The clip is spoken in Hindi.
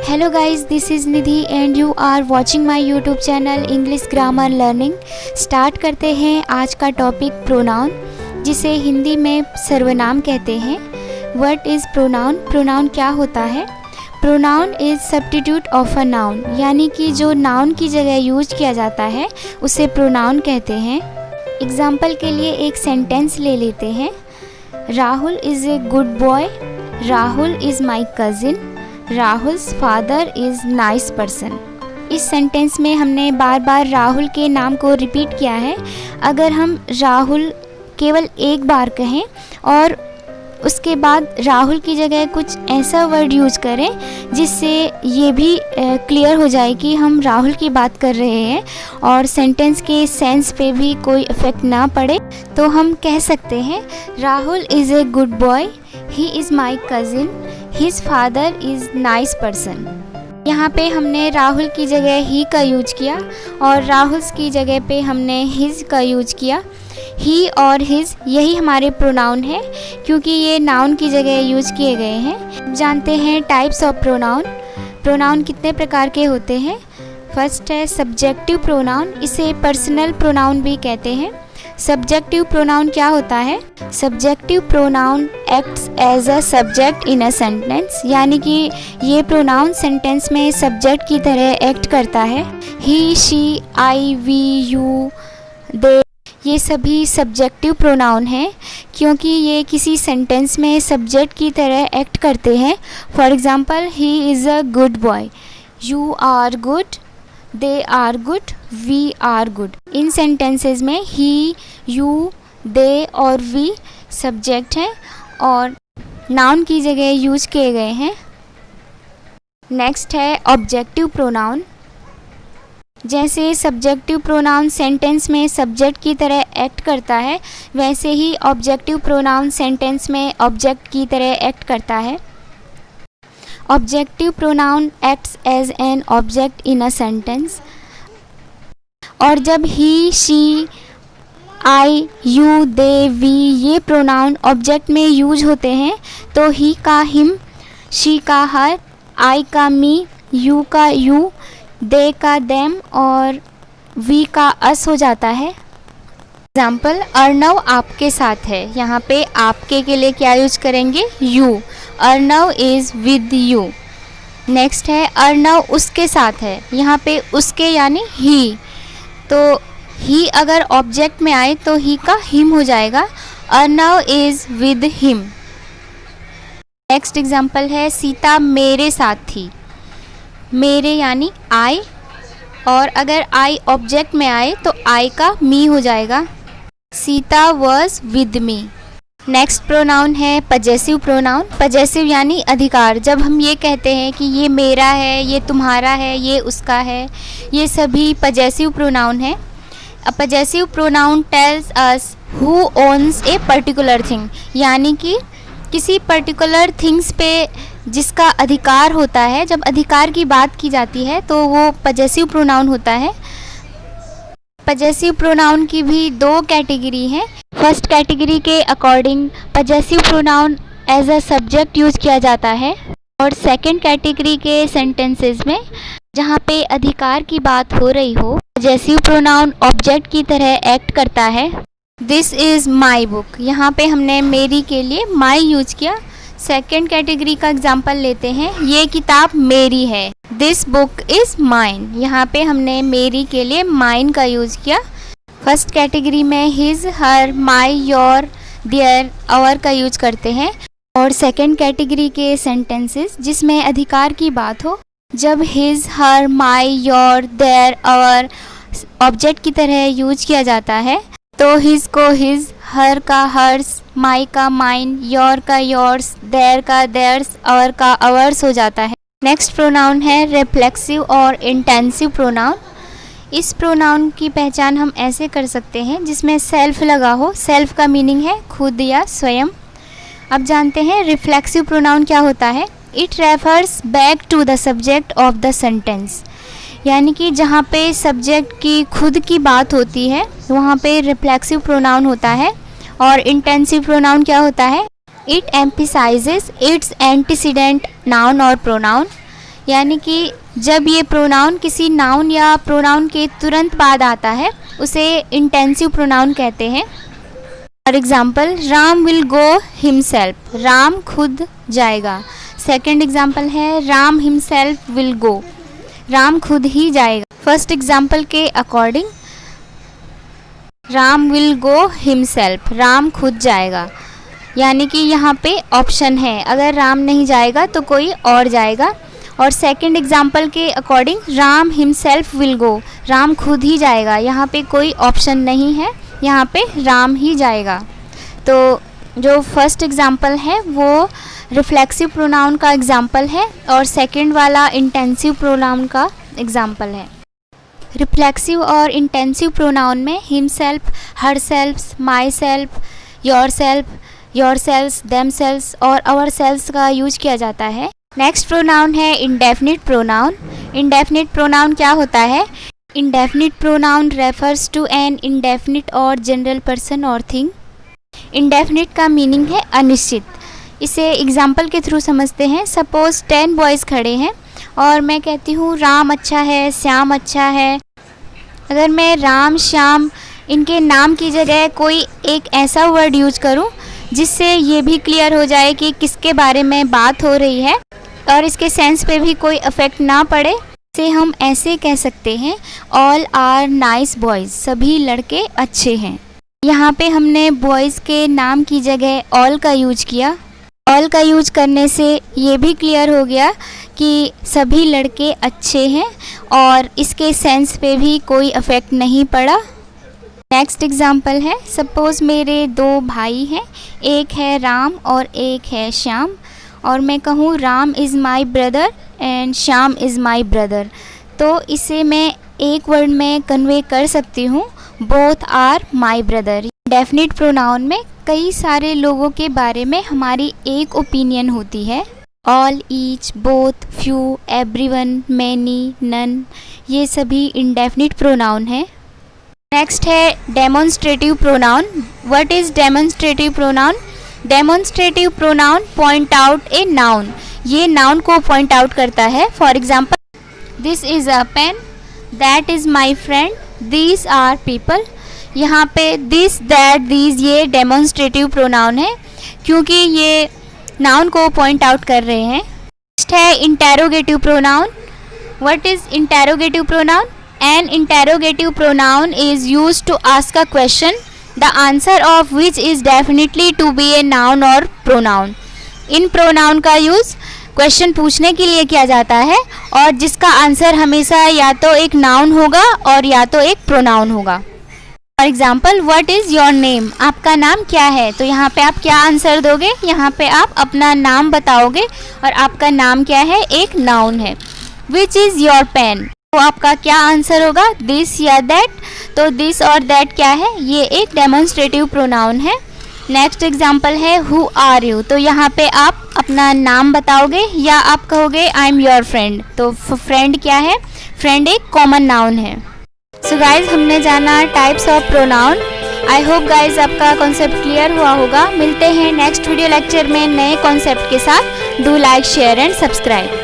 Hello guys, this is Nidhi and you are watching my YouTube channel English Grammar Learning। Start करते हैं आज का टॉपिक प्रोनाउन, जिसे हिंदी में सर्वनाम कहते हैं। What is pronoun? प्रोनाउन क्या होता है? Pronoun is substitute of a noun, यानी कि जो नाउन की जगह यूज किया जाता है उसे प्रोनाउन कहते हैं। एग्जाम्पल के लिए एक सेंटेंस ले लेते हैं। Rahul is a good boy, Rahul is my cousin, Rahul's father is nice person. इस सेंटेंस में हमने बार बार राहुल के नाम को रिपीट किया है। अगर हम राहुल केवल एक बार कहें और उसके बाद राहुल की जगह कुछ ऐसा वर्ड यूज करें जिससे ये भी क्लियर हो जाए कि हम राहुल की बात कर रहे हैं और सेंटेंस के सेंस पे भी कोई इफ़ेक्ट ना पड़े, तो हम कह सकते हैं Rahul is a good boy, he is my cousin, his father is nice person. यहाँ पे हमने राहुल की जगह ही का यूज किया और राहुल्स की जगह पे हमने हिज का यूज किया। ही और हिज यही हमारे प्रोनाउन है, क्योंकि ये नाउन की जगह यूज किए गए हैं। जानते हैं टाइप्स ऑफ प्रोनाउन। प्रोनाउन कितने प्रकार के होते हैं? फर्स्ट है सब्जेक्टिव प्रोनाउन, इसे पर्सनल प्रोनाउन भी कहते हैं। सब्जेक्टिव प्रोनाउन क्या होता है? Subjective pronoun acts as a subject in a sentence, यानी कि ये प्रोनाउन सेंटेंस में सब्जेक्ट की तरह एक्ट करता है। ही, शी, आई, वी, यू, दे, ये सभी सब्जेक्टिव प्रोनाउन हैं, क्योंकि ये किसी सेंटेंस में सब्जेक्ट की तरह एक्ट करते हैं। For example, he is a good boy, you are good, they are good, we are good. In sentences में ही, यू, दे और वी सब्जेक्ट हैं और नाउन की जगह यूज किए गए हैं। नेक्स्ट है ऑब्जेक्टिव प्रोनाउन। जैसे सब्जेक्टिव प्रोनाउन सेंटेंस में सब्जेक्ट की तरह एक्ट करता है, वैसे ही ऑब्जेक्टिव प्रोनाउन सेंटेंस में ऑब्जेक्ट की तरह एक्ट करता है। Objective pronoun acts as an object in a sentence. और जब he, she, I, you, they, we ये प्रोनाउन ऑब्जेक्ट में यूज होते हैं तो ही का हिम, शी का हर, आई का मी, यू का यू, दे का देम और वी का अस हो जाता है। एग्जाम्पल, अर्नव आपके साथ है। यहाँ पे आपके के लिए क्या यूज करेंगे? You. Arnav is with you. Next है अर्नव उसके साथ है। यहाँ पे उसके यानी ही, तो ही अगर ऑब्जेक्ट में आए तो ही का हिम हो जाएगा। Arnav is with him. Next example है सीता मेरे साथ थी। मेरे यानी आई, और अगर आई ऑब्जेक्ट में आए तो आई का मी हो जाएगा। Sita was with me. Next pronoun है पजेसिव प्रोनाउन। पजेसिव यानी अधिकार। जब हम ये कहते हैं कि ये मेरा है, ये तुम्हारा है, ये उसका है, ये सभी पजेसिव प्रोनाउन है। A possessive pronoun tells us who owns a particular thing, यानी कि किसी पर्टिकुलर थिंग्स पे जिसका अधिकार होता है। जब अधिकार की बात की जाती है तो वो पजेसिव प्रोनाउन होता है। पजेसिव प्रोनाउन की भी दो कैटेगरी हैं। फर्स्ट कैटेगरी के according possessive pronoun as a subject use किया जाता है, और सेकंड कैटेगरी के सेंटेंसेस में जहाँ पे अधिकार की बात हो रही हो, पजेसिव प्रोनाउन ऑब्जेक्ट की तरह एक्ट करता है। दिस इज़ माई बुक, यहाँ पे हमने मेरी के लिए माई यूज किया। सेकेंड कैटेगरी का एग्जाम्पल लेते हैं, ये किताब मेरी है। दिस बुक इज़ माइन, यहाँ पे हमने मेरी के लिए माइन का यूज़ किया। फर्स्ट कैटेगरी में his, her, my, your, their, our का यूज करते हैं। और सेकेंड कैटेगरी के सेंटेंसेस जिसमें अधिकार की बात हो, जब his, her, my, your, their, our object की तरह यूज किया जाता है तो हिज को हिज, हर का हर्स, माई का माइन, योर का योर्स, देयर का देयर्स, आवर का आवर्स हो जाता है। नेक्स्ट प्रोनाउन है रिफ्लेक्सिव और इंटेंसिव प्रोनाउन। इस प्रोनाउन की पहचान हम ऐसे कर सकते हैं जिसमें सेल्फ लगा हो। सेल्फ का मीनिंग है खुद या स्वयं। अब जानते हैं रिफ्लेक्सिव प्रोनाउन क्या होता है। It refers back to the subject of the sentence, यानी कि जहाँ पे सब्जेक्ट की खुद की बात होती है वहाँ पे रिफ्लेक्सिव प्रोनाउन होता है। और इंटेंसिव प्रोनाउन क्या होता है? इट एम्फिसाइजेस इट्स एंटीसीडेंट नाउन और प्रोनाउन, यानी कि जब ये प्रोनाउन किसी नाउन या प्रोनाउन के तुरंत बाद आता है उसे इंटेंसिव प्रोनाउन कहते हैं। For example, Ram will go himself, Ram खुद जाएगा। सेकेंड एग्जाम्पल है Ram himself will go, Ram खुद ही जाएगा। फर्स्ट एग्जाम्पल के according Ram will go himself, Ram खुद जाएगा, यानी कि यहाँ पे ऑप्शन है, अगर राम नहीं जाएगा तो कोई और जाएगा। और सेकंड एग्जाम्पल के according Ram himself will go, Ram खुद ही जाएगा, यहाँ पे कोई ऑप्शन नहीं है, यहाँ पे राम ही जाएगा। तो जो फर्स्ट एग्जाम्पल है वो रिफ्लेक्सिव प्रोनाउन का एग्जाम्पल है और सेकंड वाला इंटेंसिव प्रोनाउन का एग्जाम्पल है। रिफ्लेक्सिव और इंटेंसिव प्रोनाउन में himself, herself, myself, yourself, themselves और आवरसेल्व्स का यूज किया जाता है। नेक्स्ट प्रोनाउन है इंडेफिनिट प्रोनाउन। इंडेफिनिट प्रोनाउन क्या होता है? Indefinite pronoun refers to an indefinite और जनरल पर्सन और थिंग। इंडेफिनिट का मीनिंग है अनिश्चित। इसे एग्जाम्पल के थ्रू समझते हैं। सपोज 10 बॉयज़ खड़े हैं और मैं कहती हूँ राम अच्छा है, श्याम अच्छा है। अगर मैं राम, श्याम इनके नाम की जगह कोई एक ऐसा वर्ड यूज करूँ जिससे ये भी क्लियर हो जाए कि किसके बारे में बात हो रही है और इसके सेंस पे भी कोई इफ़ेक्ट ना पड़े, से हम ऐसे कह सकते हैं ऑल आर नाइस बॉयज़, सभी लड़के अच्छे हैं। यहाँ पे हमने बॉयज़ के नाम की जगह ऑल का यूज किया। ऑल का यूज करने से ये भी क्लियर हो गया कि सभी लड़के अच्छे हैं और इसके सेंस पे भी कोई इफ़ेक्ट नहीं पड़ा। नेक्स्ट एग्जाम्पल है, सपोज़ मेरे 2 भाई हैं, एक है राम और एक है श्याम, और मैं कहूँ Ram is my brother and Shyam is my brother, तो इसे मैं एक वर्ड में कन्वे कर सकती हूँ, both are my brother. Definite pronoun में कई सारे लोगों के बारे में हमारी एक ओपिनियन होती है। All, each, both, few, everyone, many, none, ये सभी इंडेफिनिट प्रोनाउन है। नेक्स्ट है demonstrative pronoun. What is demonstrative pronoun? Demonstrative pronoun point out a noun, ये नाउन को पॉइंट आउट करता है। For example, this is a pen, that is my friend, these are people. यहाँ पे दिस, दैट, दीज ये डेमोन्स्ट्रेटिव प्रोनाउन है क्योंकि ये नाउन को पॉइंट आउट कर रहे हैं। नेक्स्ट है interrogative pronoun. What is interrogative pronoun? An interrogative pronoun is used to ask a question, the answer of which is definitely to be a noun or pronoun. In pronoun का यूज़ क्वेश्चन पूछने के लिए किया जाता है और जिसका आंसर हमेशा या तो एक नाउन होगा और या तो एक प्रोनाउन होगा। For example, what is your name? आपका नाम क्या है? तो यहाँ पे आप क्या आंसर दोगे? यहाँ पे आप अपना नाम बताओगे और आपका नाम क्या है? एक नाउन है। Which is your pen? तो आपका क्या आंसर होगा? दिस या दैट। तो दिस और दैट क्या है? ये एक डेमोन्स्ट्रेटिव प्रोनाउन है। नेक्स्ट एग्जाम्पल है हु आर यू? तो यहाँ पे आप अपना नाम बताओगे या आप कहोगे आई एम योर फ्रेंड। तो फ्रेंड क्या है? फ्रेंड एक कॉमन नाउन है। सो गाइज, हमने जाना types of pronoun. I hope guys आपका कॉन्सेप्ट क्लियर हुआ होगा। मिलते हैं नेक्स्ट वीडियो लेक्चर में नए कॉन्सेप्ट के साथ। Do like, share and subscribe.